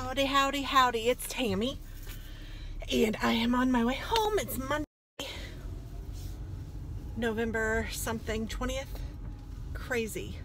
Howdy, howdy, howdy, it's Tammy, and I am on my way home. It's Monday, November something, 20th. Crazy.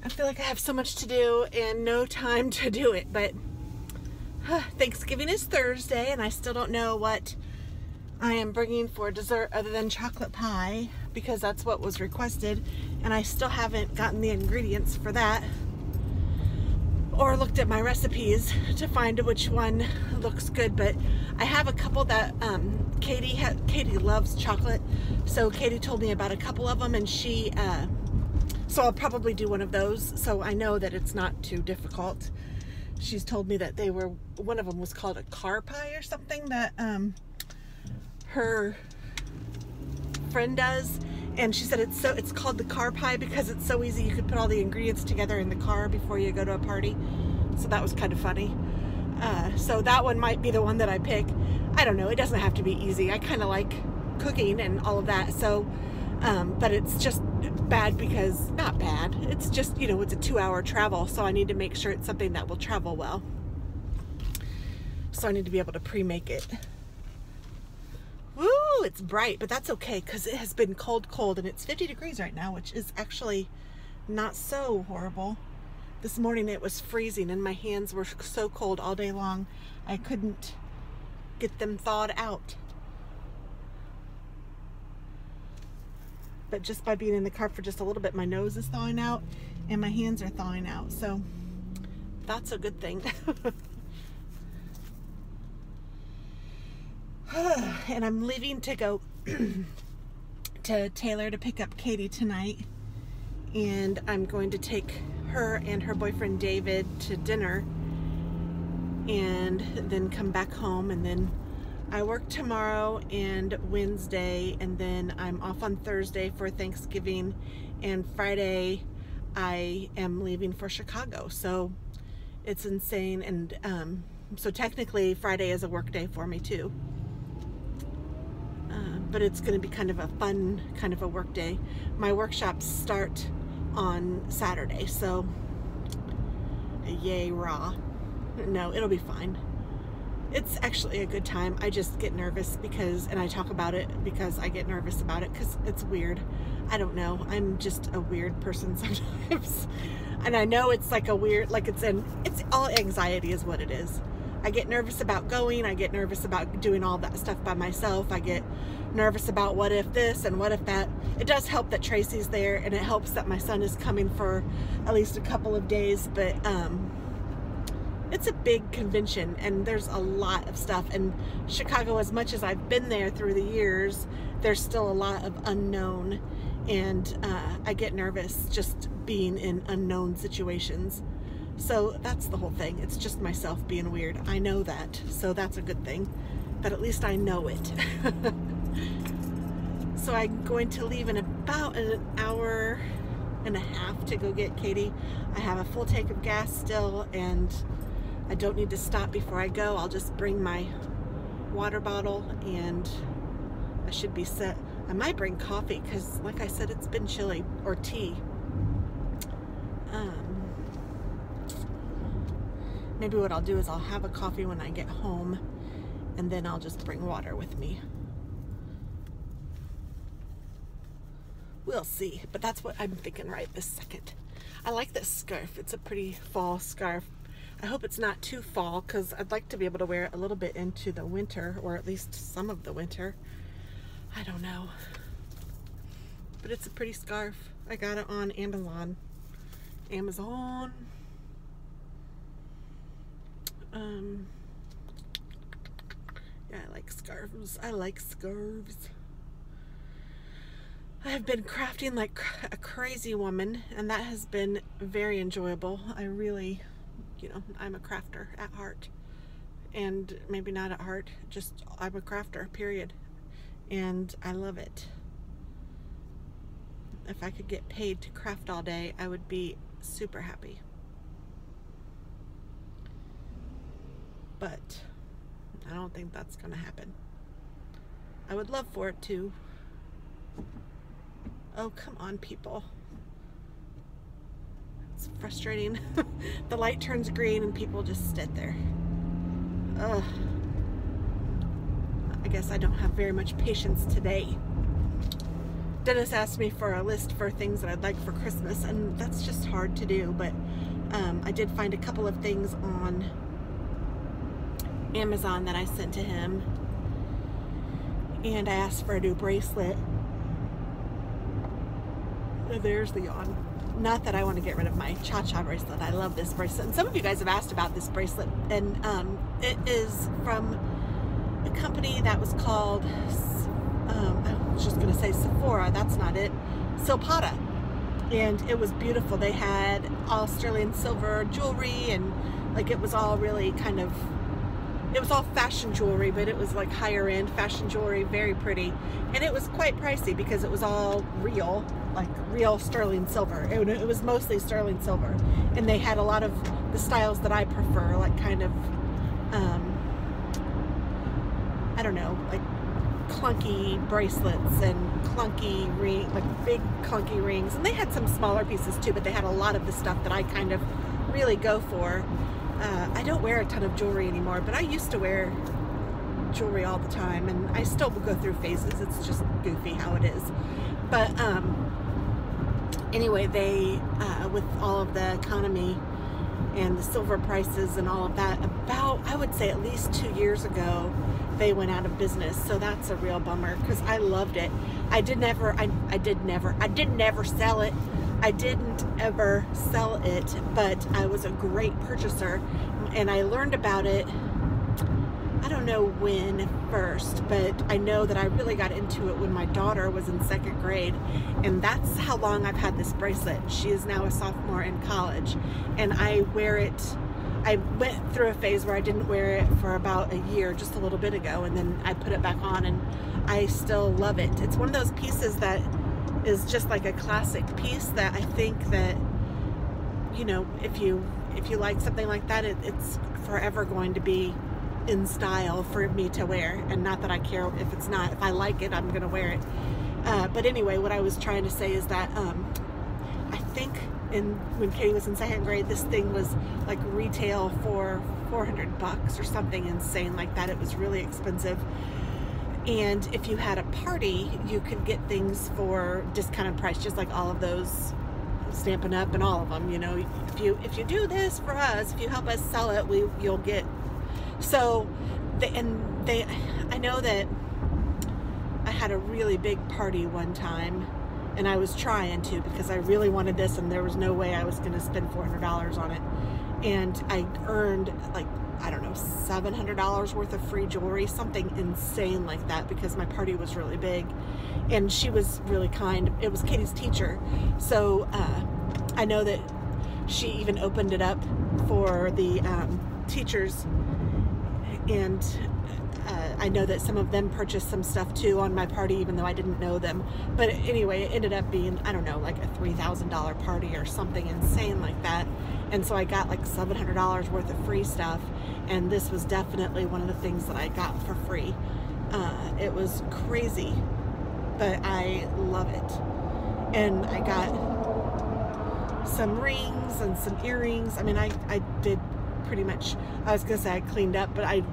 I feel like I have so much to do and no time to do it, but Thanksgiving is Thursday, and I still don't know what I am bringing for dessert other than chocolate pie, because that's what was requested, and I still haven't gotten the ingredients for that or looked at my recipes to find which one looks good. But I have a couple that Katie loves chocolate, so Katie told me about a couple of them, and so I'll probably do one of those, so I know that it's not too difficult. She's told me that one of them was called a car pie or something that her friend does, and she said it's called the car pie because it's so easy. You could put all the ingredients together in the car before you go to a party. So that was kind of funny. So that one might be the one that I pick. I don't know, it doesn't have to be easy. I kind of like cooking and all of that, so but it's just bad because, not bad, it's just, you know, it's a 2-hour travel, so I need to make sure it's something that will travel well. So I need to be able to pre-make it. Woo, it's bright, but that's okay because it has been cold, and it's 50 degrees right now, which is actually not so horrible. This morning it was freezing and my hands were so cold all day long. I couldn't get them thawed out. But just by being in the car for just a little bit, my nose is thawing out and my hands are thawing out, so that's a good thing. And I'm leaving to go to Taylor to pick up Katie tonight, and I'm going to take her and her boyfriend David to dinner and then come back home. And then I work tomorrow and Wednesday, and then I'm off on Thursday for Thanksgiving, and Friday I am leaving for Chicago. So it's insane, and so technically Friday is a work day for me too. But it's going to be kind of a fun kind of a work day. My workshops start on Saturday, so yay rah. No, it'll be fine. It's actually a good time. I just get nervous because, and I talk about it because I get nervous about it because it's weird. I don't know. I'm just a weird person sometimes. And I know it's like a weird, like it's all anxiety is what it is. I get nervous about going. I get nervous about doing all that stuff by myself. I get nervous about what if this and what if that. It does help that Tracy's there, and it helps that my son is coming for at least a couple of days, but it's a big convention and there's a lot of stuff. And Chicago, as much as I've been there through the years, there's still a lot of unknown, and I get nervous just being in unknown situations. So that's the whole thing. It's just myself being weird. I know that, so that's a good thing, but at least I know it. So I'm going to leave in about an hour and a half to go get Katie. I have a full tank of gas still, and I don't need to stop before I go. I'll just bring my water bottle and I should be set. I might bring coffee because, like I said, it's been chilly, or tea. Maybe what I'll do is I'll have a coffee when I get home, and then I'll just bring water with me. We'll see, but that's what I'm thinking right this second. I like this scarf. It's a pretty fall scarf. I hope it's not too fall, because I'd like to be able to wear it a little bit into the winter, or at least some of the winter. I don't know. But it's a pretty scarf. I got it on Amazon. Yeah, I like scarves. I like scarves. I have been crafting like a crazy woman, and that has been very enjoyable. I really, you know, I'm a crafter at heart, and maybe not at heart, just I'm a crafter, period, and I love it. If I could get paid to craft all day, I would be super happy. But I don't think that's gonna happen. I would love for it to. Oh, come on, people. It's frustrating. the light turns green and people just sit there. Ugh. I guess I don't have very much patience today. Dennis asked me for a list for things that I'd like for Christmas, and that's just hard to do, but I did find a couple of things on Amazon that I sent to him, and I asked for a new bracelet. There's the yawn. Not that I want to get rid of my cha-cha bracelet. I love this bracelet, and some of you guys have asked about this bracelet, and it is from a company that was called, I was just going to say Sephora, that's not it, Silpata, and it was beautiful. They had all sterling silver jewelry, and like it was all really kind of, it was all fashion jewelry, but it was like higher end fashion jewelry, very pretty, and it was quite pricey because it was all real, like real sterling silver. It was mostly sterling silver, and they had a lot of the styles that I prefer, like kind of I don't know, like clunky bracelets and clunky like big clunky rings, and they had some smaller pieces too, but they had a lot of the stuff that I kind of really go for. I don't wear a ton of jewelry anymore, but I used to wear jewelry all the time, and I still will go through phases. It's just goofy how it is. But anyway, they with all of the economy and the silver prices and all of that, about, I would say at least 2 years ago, they went out of business. So that's a real bummer, because I loved it. I didn't ever sell it. I didn't ever sell it, but I was a great purchaser, and I learned about it, I don't know when first, but I know that I really got into it when my daughter was in 2nd grade, and that's how long I've had this bracelet. She is now a sophomore in college, and I wear it. I went through a phase where I didn't wear it for about a year, just a little bit ago, and then I put it back on, and I still love it. It's one of those pieces that is just like a classic piece that I think that, you know, if you like something like that, it's forever going to be in style for me to wear. And not that I care if it's not. If I like it, I'm gonna wear it. But anyway, what I was trying to say is that I think when Katie was in 2nd grade, this thing was like retail for $400 or something insane like that. It was really expensive. And if you had a party, you could get things for discounted price, just like all of those Stampin' Up and all of them. You know, if you do this for us, if you help us sell it, you'll get. So, I know that I had a really big party one time, and I was trying to, because I really wanted this, and there was no way I was going to spend $400 on it. And I earned, like, I don't know, $700 worth of free jewelry, something insane like that, because my party was really big, and she was really kind. It was Katie's teacher, so I know that she even opened it up for the teachers, and I know that some of them purchased some stuff too on my party, even though I didn't know them. But anyway, it ended up being, I don't know, like a $3,000 party or something insane like that. And so I got like $700 worth of free stuff, and this was definitely one of the things that I got for free. It was crazy, but I love it. And I got some rings and some earrings. I mean, I did pretty much, I was gonna say I cleaned up, but I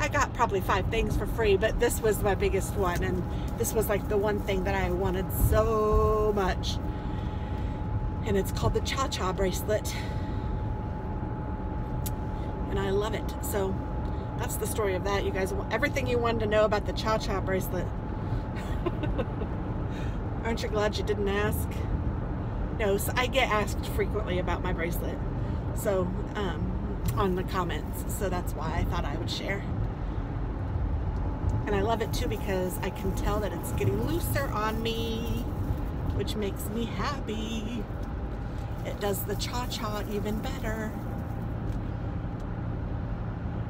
got probably 5 things for free, but this was my biggest one, and this was like the one thing that I wanted so much, and it's called the Cha-Cha bracelet, and I love it. So that's the story of that, you guys. Everything you wanted to know about the Cha-Cha bracelet. Aren't you glad you didn't ask? No, so I get asked frequently about my bracelet, so on the comments, so that's why I thought I would share. And I love it too, because I can tell that it's getting looser on me, which makes me happy. It does the cha-cha even better.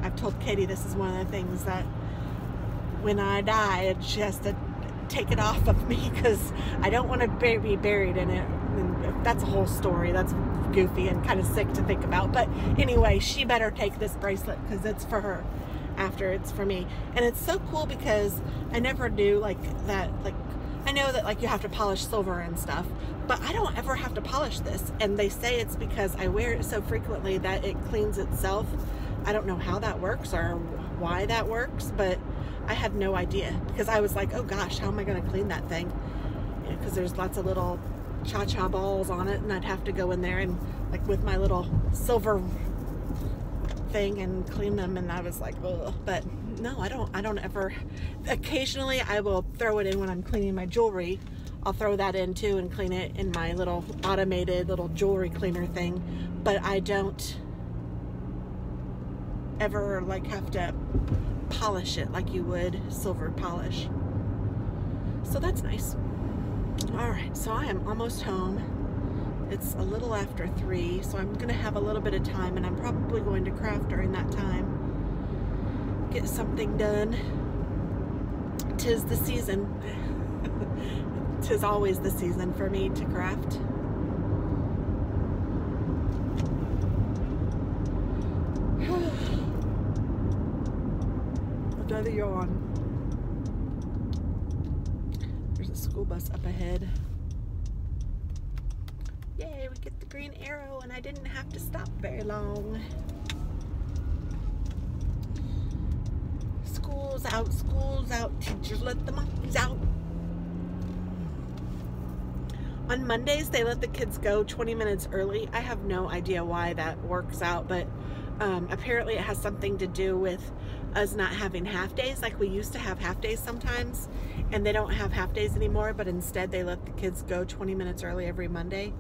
I've told Katie this is one of the things that when I die, she has to take it off of me, because I don't want to be buried in it. And that's a whole story. That's goofy and kind of sick to think about. But anyway, she better take this bracelet, because it's for her after it's for me. And it's so cool, because I never knew like that, like I know that like you have to polish silver and stuff, but I don't ever have to polish this. And they say it's because I wear it so frequently that it cleans itself. I don't know how that works or why that works, but I had no idea, because I was like, oh gosh, how am I going to clean that thing? Because there's lots of little cha-cha balls on it, and I'd have to go in there and like with my little silver thing and clean them, and I was like, ugh. But no, I don't ever. Occasionally I will throw it in when I'm cleaning my jewelry. I'll throw that in too and clean it in my little automated little jewelry cleaner thing, but I don't ever like have to polish it like you would silver polish. So that's nice. All right, so I am almost home. It's a little after 3, so I'm gonna have a little bit of time, and I'm probably going to craft during that time. Get something done. 'Tis the season. 'Tis always the season for me to craft. Another yawn. There's a school bus up ahead. Yay, we get the green arrow, and I didn't have to stop very long. School's out, teachers let the monkeys out. On Mondays, they let the kids go 20 minutes early. I have no idea why that works out, but apparently it has something to do with us not having half days. Like we used to have half days sometimes, and they don't have half days anymore, but instead they let the kids go 20 minutes early every Monday.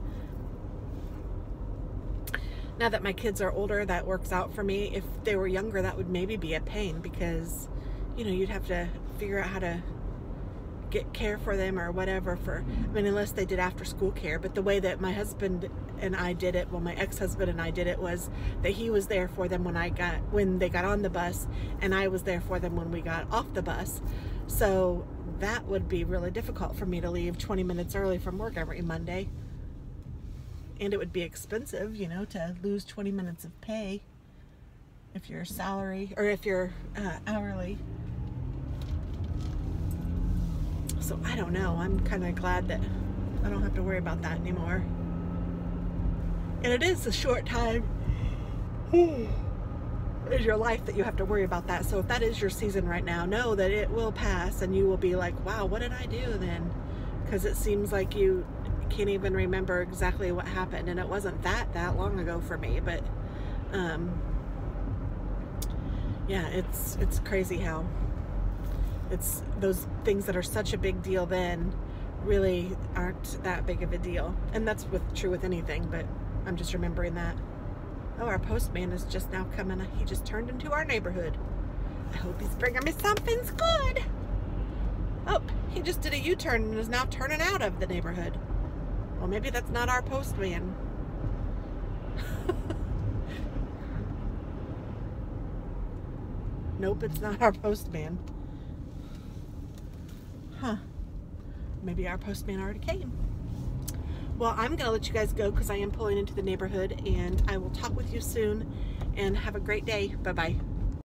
Now that my kids are older, that works out for me. If they were younger, that would maybe be a pain, because, you know, you'd have to figure out how to get care for them or whatever I mean, unless they did after school care. But the way that my husband and I did it, well, my ex-husband and I did it, was that he was there for them when they got on the bus, and I was there for them when we got off the bus. So that would be really difficult for me to leave 20 minutes early from work every Monday. And it would be expensive, you know, to lose 20 minutes of pay if you're salary or if you're hourly. So I don't know. I'm kind of glad that I don't have to worry about that anymore. And it is a short time in your life that you have to worry about that. So if that is your season right now, know that it will pass, and you will be like, wow, what did I do then? Because it seems like you can't even remember exactly what happened, and it wasn't that long ago for me. But yeah, it's crazy how it's those things that are such a big deal then really aren't that big of a deal. And that's true with anything, but I'm just remembering that. Oh, our postman is just now coming. He just turned into our neighborhood. I hope he's bringing me something good. Oh, he just did a U-turn and is now turning out of the neighborhood. Well, maybe that's not our postman. Nope, it's not our postman. Huh. Maybe our postman already came. Well, I'm going to let you guys go because I am pulling into the neighborhood, and I will talk with you soon, and have a great day. Bye-bye.